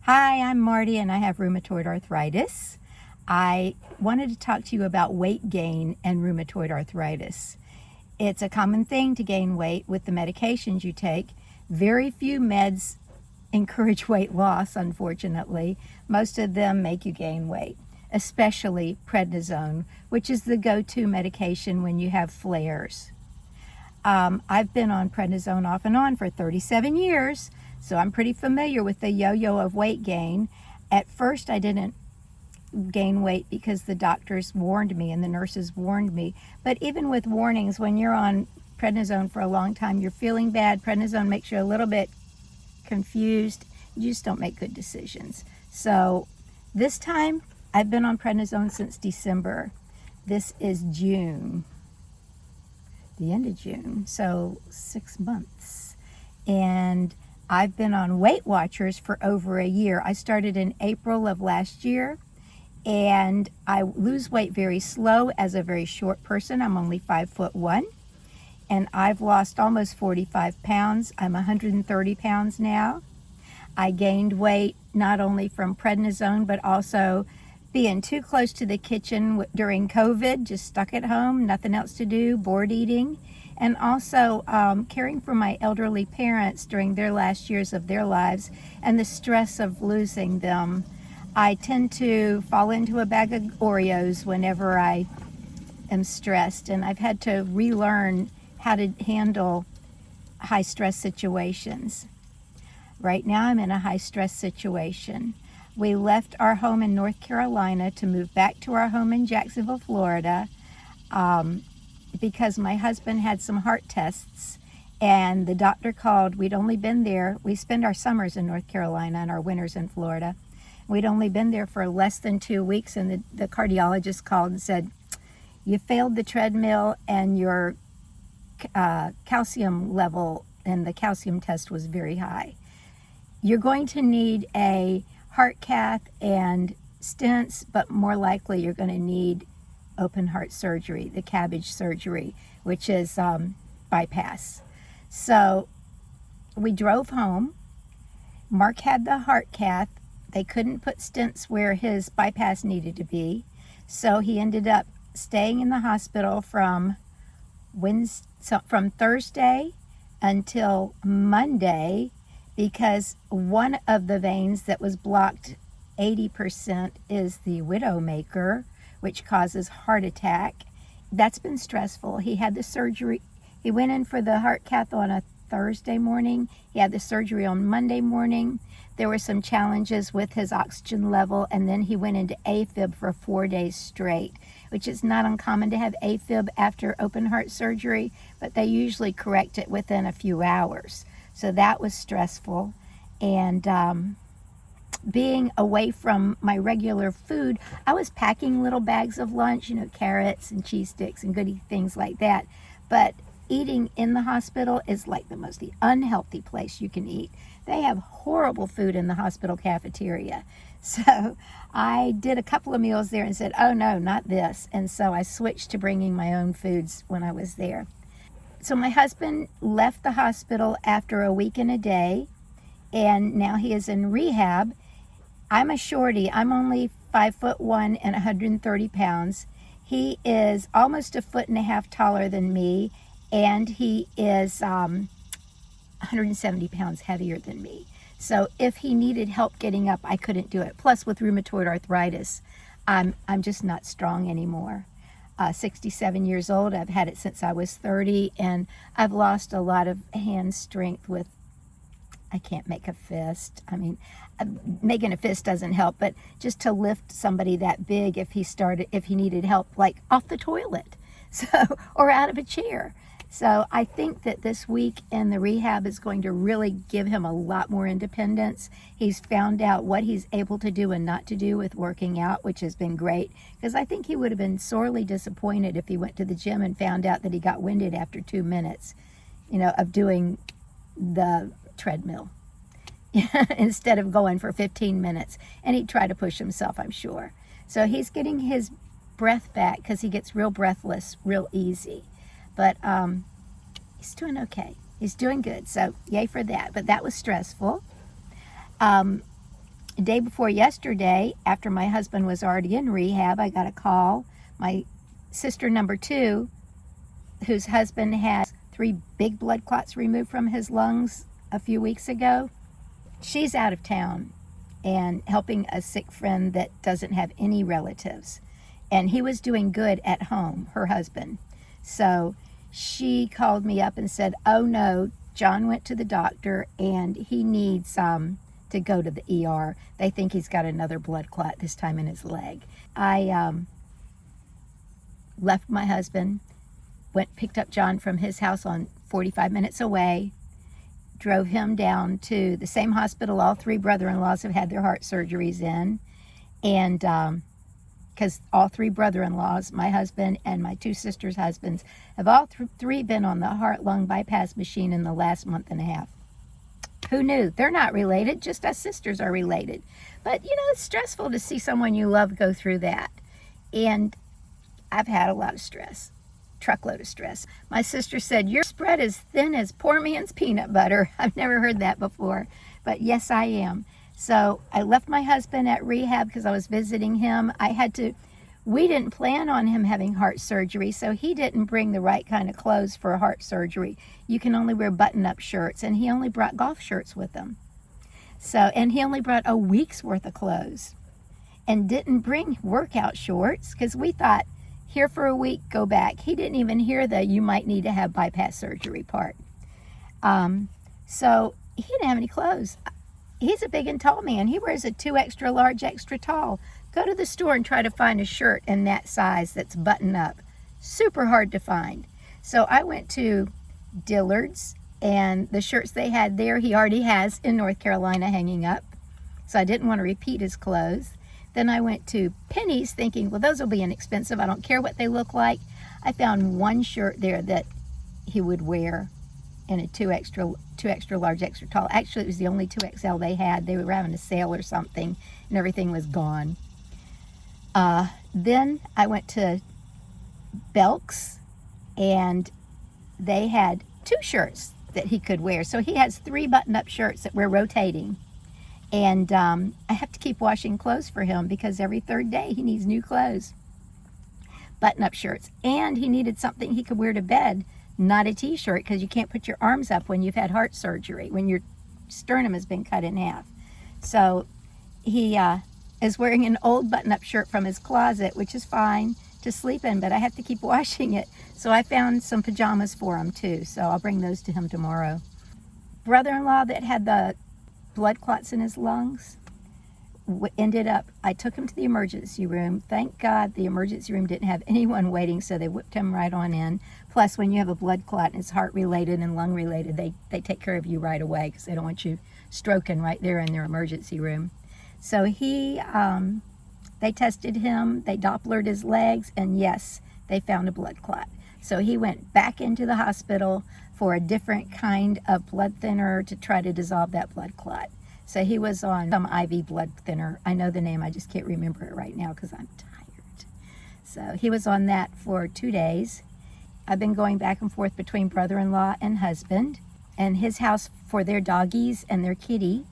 Hi, I'm Marty and I have rheumatoid arthritis. I wanted to talk to you about weight gain and rheumatoid arthritis. It's a common thing to gain weight with the medications you take. Very few meds encourage weight loss, unfortunately. Most of them make you gain weight, especially prednisone, which is the go-to medication when you have flares. I've been on prednisone off and on for 37 years, so I'm pretty familiar with the yo-yo of weight gain. At first, I didn't gain weight because the doctors warned me and the nurses warned me. But even with warnings, when you're on prednisone for a long time, you're feeling bad. Prednisone makes you a little bit confused. You just don't make good decisions. So this time, I've been on prednisone since December. This is June. The end of June, so 6 months. And I've been on Weight Watchers for over a year. I started in April of last year, and I lose weight very slow as a very short person. I'm only 5'1", and I've lost almost 45 pounds. I'm 130 pounds now. I gained weight not only from prednisone, but also being too close to the kitchen during COVID, just stuck at home, nothing else to do, bored eating, and also caring for my elderly parents during their last years of their lives and the stress of losing them. I tend to fall into a bag of Oreos whenever I am stressed, and I've had to relearn how to handle high stress situations. Right now I'm in a high stress situation. We left our home in North Carolina to move back to our home in Jacksonville, Florida, because my husband had some heart tests, and the doctor called. We'd only been there. We spend our summers in North Carolina and our winters in Florida. We'd only been there for less than 2 weeks, and the cardiologist called and said, "You failed the treadmill, and your calcium level and the calcium test was very high. You're going to need a heart cath and stents, but more likely you're going to need open heart surgery, the cabbage surgery, which is bypass." So we drove home. Mark had the heart cath. They couldn't put stents where his bypass needed to be, so he ended up staying in the hospital from Thursday until Monday, because one of the veins that was blocked 80% is the widowmaker, which causes heart attack. That's been stressful. He had the surgery. He went in for the heart cath on a Thursday morning. He had the surgery on Monday morning. There were some challenges with his oxygen level, and then he went into AFib for 4 days straight, which is not uncommon to have AFib after open heart surgery, but they usually correct it within a few hours. So that was stressful. And being away from my regular food, I was packing little bags of lunch, carrots and cheese sticks and goody things like that. But eating in the hospital is like the most unhealthy place you can eat. They have horrible food in the hospital cafeteria. So I did a couple of meals there and said, oh no, not this. And so I switched to bringing my own foods when I was there. So my husband left the hospital after a week and a day, and now he is in rehab. I'm a shorty. I'm only 5'1" and 130 pounds. He is almost 1.5 feet taller than me, and he is 170 pounds heavier than me. So if he needed help getting up, I couldn't do it. Plus, with rheumatoid arthritis, I'm just not strong anymore. 67 years old. I've had it since I was 30, and I've lost a lot of hand strength with, I can't make a fist. I mean, making a fist doesn't help, but just to lift somebody that big if he needed help, like off the toilet, or out of a chair. So I think that this week in the rehab is going to really give him a lot more independence. He's found out what he's able to do and not to do with working out, which has been great, because I think he would have been sorely disappointed if he went to the gym and found out that he got winded after 2 minutes, of doing the treadmill instead of going for 15 minutes. And he'd try to push himself, I'm sure. So he's getting his breath back, because he gets real breathless real easy. But he's doing okay. He's doing good. So yay for that. But that was stressful. The day before yesterday, after my husband was already in rehab, I got a call. My sister number 2, whose husband had 3 big blood clots removed from his lungs a few weeks ago, she's out of town and helping a sick friend that doesn't have any relatives. And he was doing good at home, her husband. So she called me up and said, oh no, John went to the doctor and he needs to go to the ER. They think he's got another blood clot, this time in his leg. I left my husband, picked up John from his house on 45 minutes away, drove him down to the same hospital all 3 brother-in-laws have had their heart surgeries in. And because all 3 brother-in-laws, my husband and my 2 sisters' husbands, have all 3 been on the heart-lung bypass machine in the last month and a half. Who knew? They're not related, just us sisters are related. But, you know, it's stressful to see someone you love go through that. And I've had a lot of stress, truckload of stress. My sister said, your spread is thin as poor man's peanut butter. I've never heard that before, but yes, I am. So I left my husband at rehab because I was visiting him. We didn't plan on him having heart surgery, so he didn't bring the right kind of clothes for a heart surgery. You can only wear button-up shirts, and he only brought golf shirts with him. And he only brought a week's worth of clothes and didn't bring workout shorts because we thought, here for a week, go back. He didn't even hear the you might need to have bypass surgery part. So he didn't have any clothes. He's a big and tall man. He wears a 2 extra large, extra tall. Go to the store and try to find a shirt in that size that's buttoned up. Super hard to find. So I went to Dillard's, and the shirts they had there, he already has in North Carolina hanging up. So I didn't want to repeat his clothes. Then I went to Penny's thinking, well, those will be inexpensive. I don't care what they look like. I found one shirt there that he would wear in a 2 extra large, extra tall. Actually, it was the only 2XL they had. They were having a sale or something, and everything was gone. Then I went to Belk's, and they had 2 shirts that he could wear. So he has 3 button-up shirts that we're rotating. And I have to keep washing clothes for him because every 3rd day he needs new clothes. Button-up shirts. And he needed something he could wear to bed, not a t-shirt, because you can't put your arms up when you've had heart surgery, when your sternum has been cut in half. So he is wearing an old button-up shirt from his closet, which is fine to sleep in, but I have to keep washing it. So I found some pajamas for him too, so I'll bring those to him tomorrow. Brother-in-law that had the blood clots in his lungs I took him to the emergency room. Thank God the emergency room didn't have anyone waiting, so they whipped him right on in. Plus, when you have a blood clot and it's heart related and lung related, they take care of you right away because they don't want you stroking right there in their emergency room. So they tested him, they Dopplered his legs, and yes, they found a blood clot. So he went back into the hospital for a different kind of blood thinner to try to dissolve that blood clot. So he was on some IV blood thinner. I know the name, I just can't remember it right now because I'm tired. So he was on that for 2 days. I've been going back and forth between brother-in-law and husband and his house for their doggies and their kitty.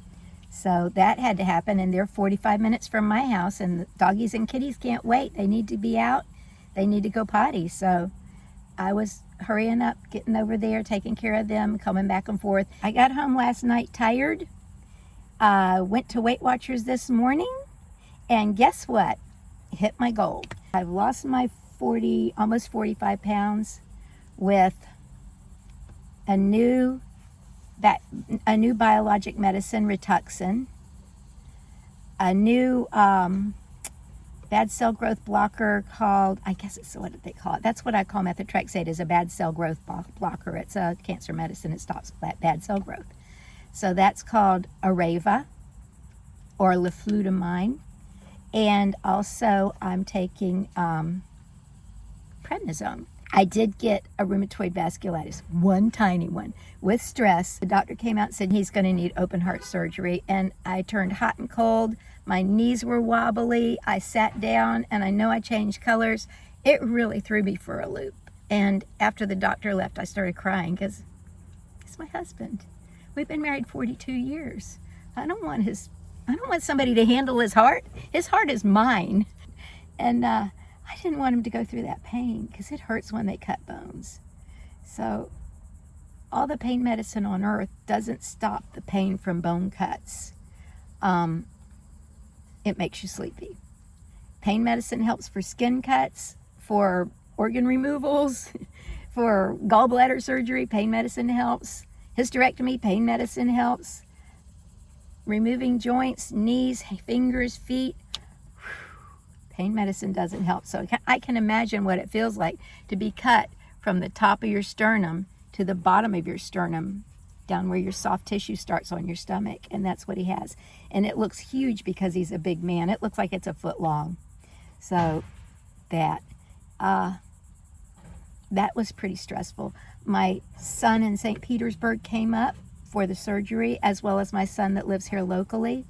So that had to happen, and they're 45 minutes from my house, and the doggies and kitties can't wait. They need to be out. They need to go potty. So I was hurrying up, getting over there, taking care of them, coming back and forth. I got home last night tired. Went to Weight Watchers this morning, and guess what? Hit my goal. I've lost my almost 45 pounds with a new biologic medicine, Rituximab, a new bad cell growth blocker called, I guess it's what they call it. That's what I call methotrexate, is a bad cell growth blocker. It's a cancer medicine. It stops bad cell growth. So that's called Arava or Leflunomide. And also I'm taking prednisone. I did get a rheumatoid vasculitis, one tiny one, with stress. The doctor came out and said he's going to need open heart surgery, and I turned hot and cold. My knees were wobbly. I sat down, and I know I changed colors. It really threw me for a loop. And after the doctor left, I started crying because he's my husband. We've been married 42 years. I don't want his I don't want somebody to handle his heart. His heart is mine. And I didn't want him to go through that pain because it hurts when they cut bones. So all the pain medicine on earth doesn't stop the pain from bone cuts. It makes you sleepy. Pain medicine helps for skin cuts, for organ removals, for gallbladder surgery, pain medicine helps. Hysterectomy, pain medicine helps. Removing joints, knees, fingers, feet, pain medicine doesn't help. So I can imagine what it feels like to be cut from the top of your sternum to the bottom of your sternum, down where your soft tissue starts on your stomach. And that's what he has. And it looks huge because he's a big man. It looks like it's a foot long. So that was pretty stressful. My son in St. Petersburg came up for the surgery, as well as my son that lives here locally.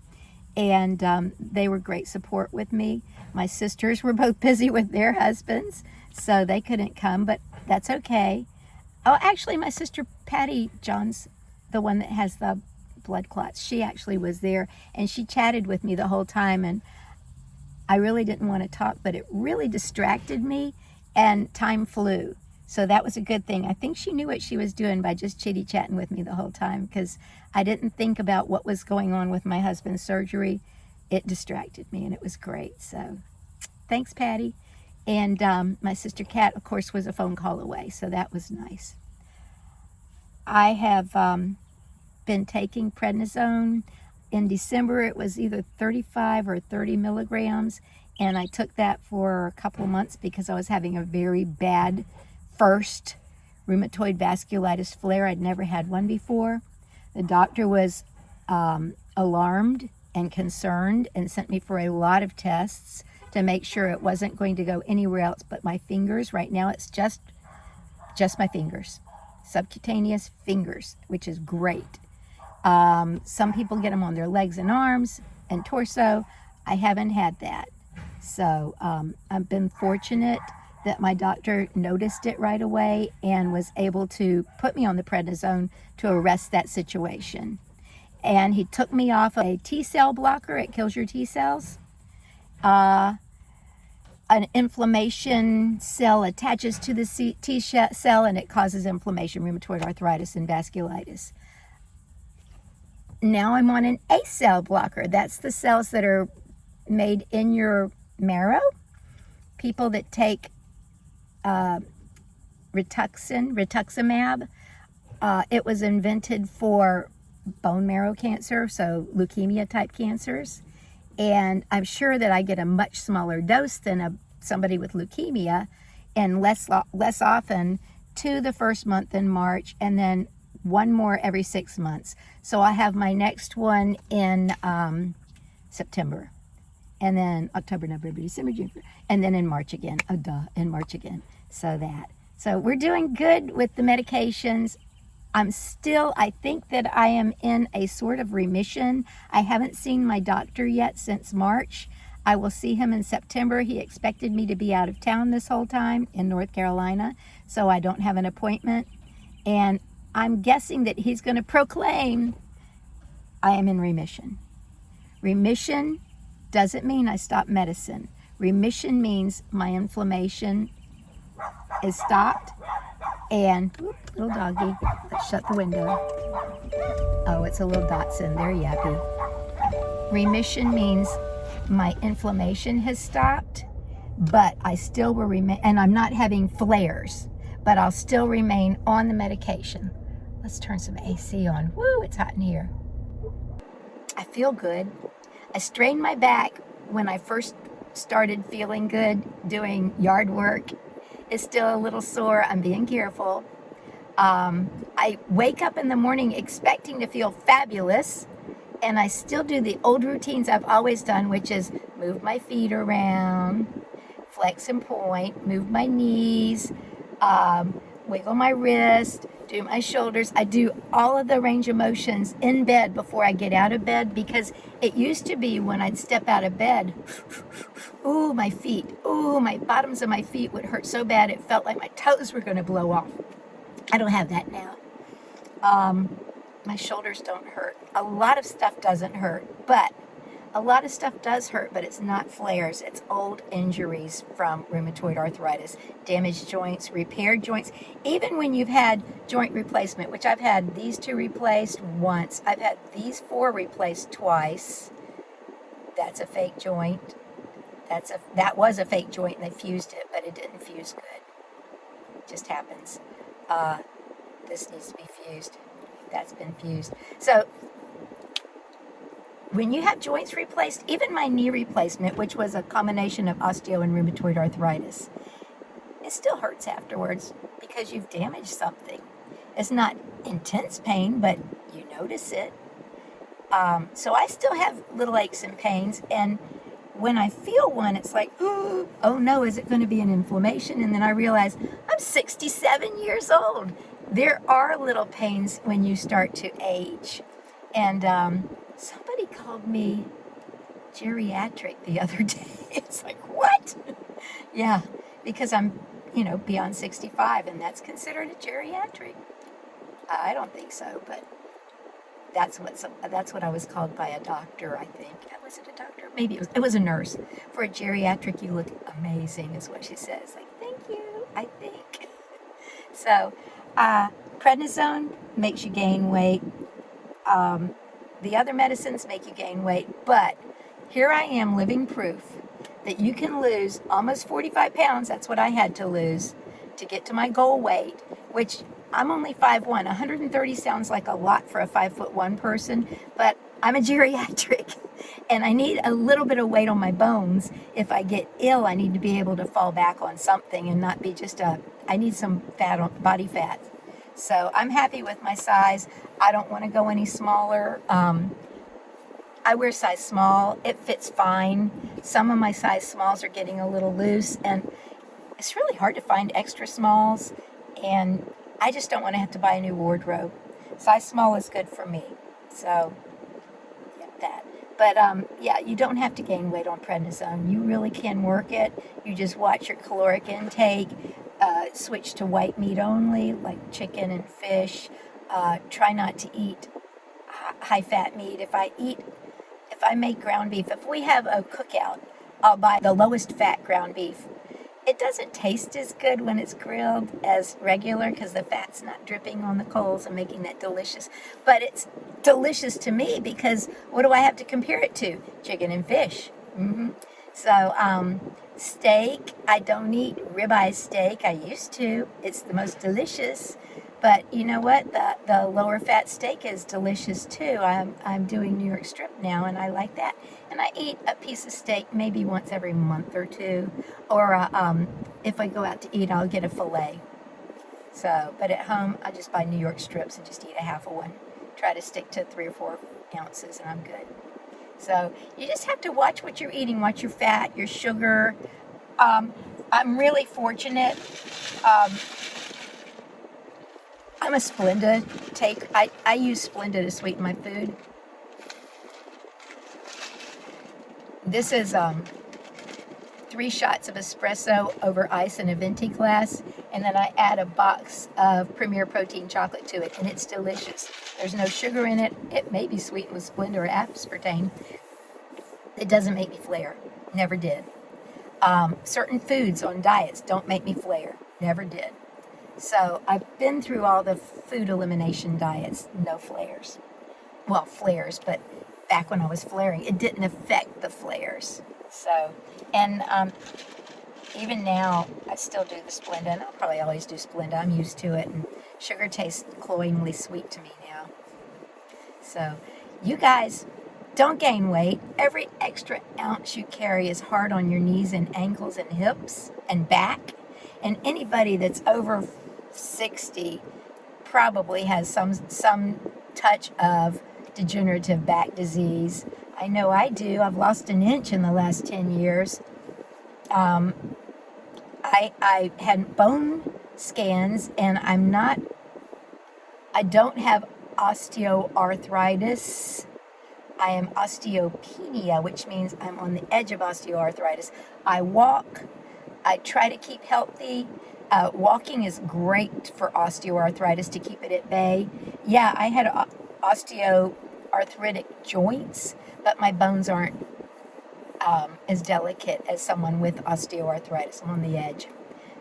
And they were great support with me. My sisters were both busy with their husbands, so they couldn't come, but that's okay. Oh, actually, my sister Patty John's the one that has the blood clots. She actually was there, and she chatted with me the whole time, and I really didn't want to talk, but it really distracted me, and time flew. So that was a good thing. I think she knew what she was doing by just chitty-chatting with me the whole time, because I didn't think about what was going on with my husband's surgery. It distracted me, and it was great. So thanks, Patty. And my sister Kat, of course, was a phone call away, so that was nice. I have been taking prednisone. In December, it was either 35 or 30 milligrams, and I took that for a couple of months because I was having a very bad first rheumatoid vasculitis flare. I'd never had one before. The doctor was alarmed and concerned and sent me for a lot of tests to make sure it wasn't going to go anywhere else but my fingers. Right now it's just my fingers, subcutaneous fingers, which is great. Some people get them on their legs and arms and torso. I haven't had that. So I've been fortunate that my doctor noticed it right away and was able to put me on the prednisone to arrest that situation. And he took me off a T-cell blocker. It kills your T-cells. An inflammation cell attaches to the T-cell and it causes inflammation, rheumatoid arthritis, and vasculitis. Now I'm on an A-cell blocker. That's the cells that are made in your marrow. People that take Rituximab, it was invented for bone marrow cancer, so leukemia type cancers. And I'm sure that I get a much smaller dose than somebody with leukemia, and less often, 2 the first month in March, and then 1 more every 6 months. So I have my next one in September, and then October, November, December, June, and then in March again. In March again. So we're doing good with the medications. I think that I am in a sort of remission. I haven't seen my doctor yet since March. I will see him in September. He expected me to be out of town this whole time in North Carolina, so I don't have an appointment. And I'm guessing that he's going to proclaim I am in remission. Remission doesn't mean I stop medicine. Remission means my inflammation is stopped. And, little doggy, let's shut the window. Oh, it's a little Dachshund. They're yappy. Remission means my inflammation has stopped, but I still will remain, and I'm not having flares, but I'll still remain on the medication. Let's turn some AC on. Woo, it's hot in here. I feel good. I strained my back when I first started feeling good doing yard work. It's still a little sore. I'm being careful. I wake up in the morning expecting to feel fabulous, and I still do the old routines I've always done, which is move my feet around, flex and point, move my knees, wiggle my wrist, do my shoulders. I do all of the range of motions in bed before I get out of bed, because it used to be when I'd step out of bed, ooh, my feet, ooh, my bottoms of my feet would hurt so bad it felt like my toes were going to blow off. I don't have that now. My shoulders don't hurt. A lot of stuff doesn't hurt, but A lot of stuff does hurt, but it's not flares. It's old injuries from rheumatoid arthritis, damaged joints, repaired joints. Even when you've had joint replacement, which I've had these 2 replaced once. I've had these 4 replaced twice. That's a fake joint. That was a fake joint, and they fused it, but it didn't fuse good. It just happens. This needs to be fused. That's been fused. So when you have joints replaced, even my knee replacement, which was a combination of osteo and rheumatoid arthritis, it still hurts afterwards because you've damaged something. It's not intense pain, but you notice it. So I still have little aches and pains, and when I feel one, it's like, ooh, oh no, is it going to be an inflammation? And then I realize I'm 67 years old. There are little pains when you start to age. And somebody called me geriatric the other day. It's like, what? Yeah, because I'm, beyond 65, and that's considered a geriatric. I don't think so, but that's what I was called by a doctor, I think. Was it a doctor? Maybe it was a nurse. For a geriatric, you look amazing, is what she says. Like, thank you, I think. So, prednisone makes you gain weight. The other medicines make you gain weight, but here I am living proof that you can lose almost 45 pounds. That's what I had to lose to get to my goal weight, which I'm only 5'1". 130 sounds like a lot for a 5'1" person, but I'm a geriatric, and I need a little bit of weight on my bones. If I get ill, I need to be able to fall back on something and not be just I need some body fat. So I'm happy with my size. I don't want to go any smaller. I wear size small. It fits fine. Some of my size smalls are getting a little loose, and it's really hard to find extra smalls, and I just don't want to have to buy a new wardrobe. Size small is good for me. So, get that. But, yeah, you don't have to gain weight on prednisone. You really can work it. You just watch your caloric intake. Switch to white meat only, like chicken and fish. Try not to eat high-fat meat. If I make ground beef, if we have a cookout, I'll buy the lowest fat ground beef. It doesn't taste as good when it's grilled as regular because the fat's not dripping on the coals and making that delicious. But it's delicious to me because what do I have to compare it to? Chicken and fish. So, steak, I don't eat ribeye steak. I used to. It's the most delicious. But you know what? The lower fat steak is delicious too. I'm doing New York strip now, and I like that. And I eat a piece of steak maybe once every month or two. Or if I go out to eat, I'll get a fillet. So, but at home, I just buy New York strips and just eat a half of one. Try to stick to 3 or 4 ounces, and I'm good. So you just have to watch what you're eating, watch your fat, your sugar. I'm really fortunate. I'm a Splenda I use Splenda to sweeten my food. This is 3 shots of espresso over ice in a venti glass, and then I add a box of Premier Protein chocolate to it, and it's delicious. There's no sugar in it. It may be sweetened with Splenda or aspartame. It doesn't make me flare. Never did. Certain foods on diets don't make me flare. Never did. So I've been through all the food elimination diets. No flares. Well, flares, but back when I was flaring, it didn't affect the flares. So, and even now, I still do the Splenda, and I'll probably always do Splenda. I'm used to it, and sugar tastes cloyingly sweet to me now. So, you guys, don't gain weight. Every extra ounce you carry is hard on your knees and ankles and hips and back. And anybody that's over 60 probably has some touch of degenerative back disease. I know I do. I've lost an inch in the last 10 years. I had bone scans, and I don't have osteoarthritis. I am osteopenia, which means I'm on the edge of osteoarthritis. I walk. I try to keep healthy. Walking is great for osteoarthritis to keep it at bay. Yeah, I had osteoarthritis arthritic joints, but my bones aren't as delicate as someone with osteoarthritis. I'm on the edge.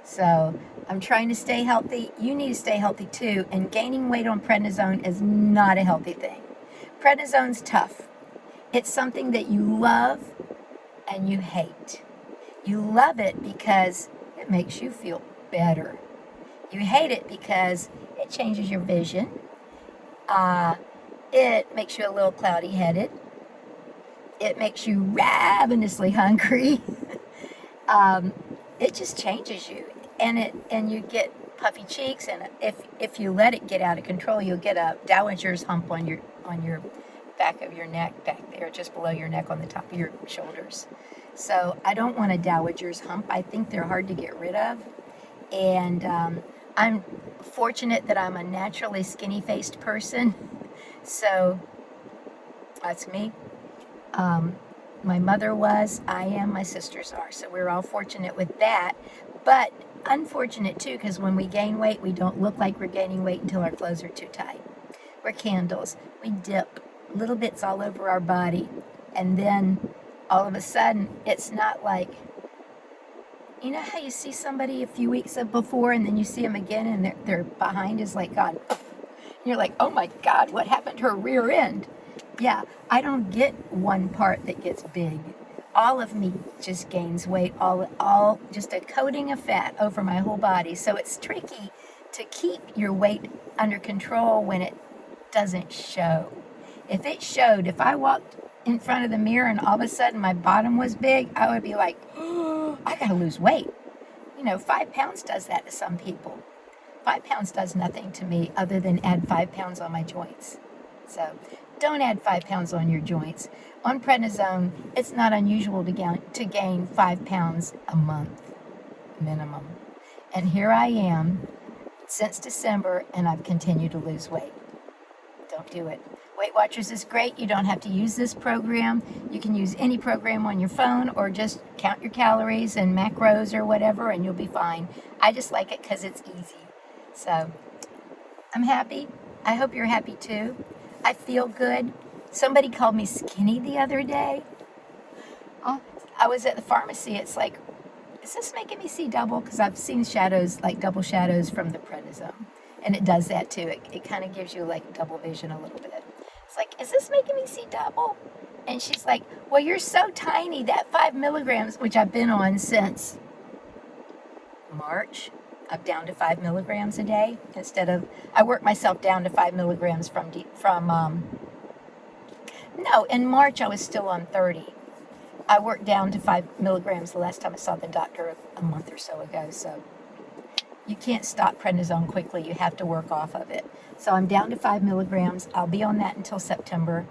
So I'm trying to stay healthy. You need to stay healthy too. And gaining weight on prednisone is not a healthy thing. Prednisone's tough. It's something that you love and you hate. You love it because it makes you feel better. You hate it because it changes your vision. It makes you a little cloudy-headed. It makes you ravenously hungry. It just changes you, and you get puffy cheeks. And if you let it get out of control, you'll get a dowager's hump on your back of your neck, back there, just below your neck, on the top of your shoulders. So I don't want a dowager's hump. I think they're hard to get rid of, and I'm fortunate that I'm a naturally skinny-faced person. So that's me. My mother was, I am, my sisters are. So we're all fortunate with that. But unfortunate too, because when we gain weight, we don't look like we're gaining weight until our clothes are too tight. We're candles. We dip little bits all over our body. And then all of a sudden, it's not like, you know how you see somebody a few weeks before and then you see them again and their behind is like gone. You're like, oh my God, what happened to her rear end? Yeah, I don't get one part that gets big. All of me just gains weight, all just a coating of fat over my whole body. So it's tricky to keep your weight under control when it doesn't show. If it showed, if I walked in front of the mirror and all of a sudden my bottom was big, I would be like, oh, I gotta lose weight. 5 pounds does that to some people. 5 pounds does nothing to me other than add 5 pounds on my joints. So don't add 5 pounds on your joints. On prednisone, it's not unusual to gain 5 pounds a month minimum. And here I am since December, and I've continued to lose weight. Don't do it. Weight Watchers is great. You don't have to use this program. You can use any program on your phone or just count your calories and macros or whatever, and you'll be fine. I just like it because it's easy. So I'm happy. I hope you're happy too. I feel good. Somebody called me skinny the other day. I was at the pharmacy. It's like, is this making me see double? Because I've seen shadows, like double shadows from the prednisone. And it does that too. It kind of gives you like double vision a little bit. It's like, is this making me see double? And she's like, well, you're so tiny. That 5 milligrams, which I've been on since March, I'm down to 5 milligrams a day I work myself down to 5 milligrams no, in March I was still on 30. I worked down to 5 milligrams the last time I saw the doctor a month or so ago. So you can't stop prednisone quickly. You have to work off of it. So I'm down to 5 milligrams. I'll be on that until September,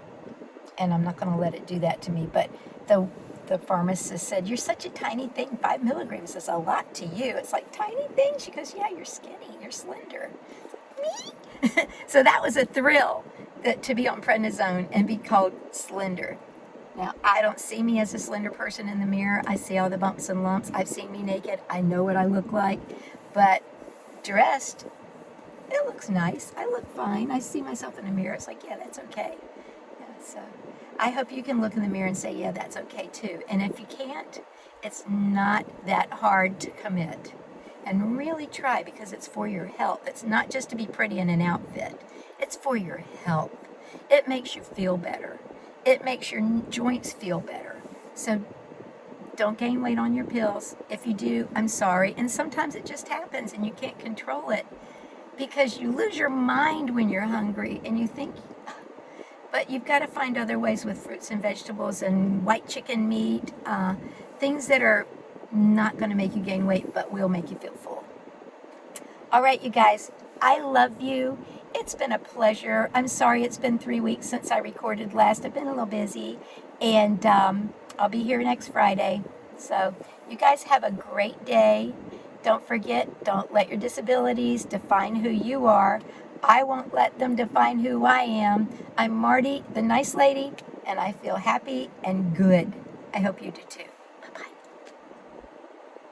and I'm not going to let it do that to me. But the pharmacist said, you're such a tiny thing. 5 milligrams is a lot to you. It's like, tiny thing? She goes, yeah, you're skinny. You're slender. Me? So that was a thrill to be on prednisone and be called slender. Now, I don't see me as a slender person in the mirror. I see all the bumps and lumps. I've seen me naked. I know what I look like. But dressed, it looks nice. I look fine. I see myself in the mirror. It's like, yeah, that's okay. Yeah, so I hope you can look in the mirror and say, yeah, that's okay too. And if you can't, it's not that hard to commit. And really try, because it's for your health. It's not just to be pretty in an outfit. It's for your health. It makes you feel better. It makes your joints feel better. So don't gain weight on your pills. If you do, I'm sorry. And sometimes it just happens and you can't control it because you lose your mind when you're hungry and you think, but you've got to find other ways with fruits and vegetables and white chicken meat, things that are not going to make you gain weight but will make you feel full. All right, you guys, I love you. It's been a pleasure. I'm sorry it's been 3 weeks since I recorded last. I've been a little busy, and I'll be here next Friday. So you guys have a great day. Don't forget, don't let your disabilities define who you are. I won't let them define who I am. I'm Marty, the nice lady, and I feel happy and good. I hope you do too.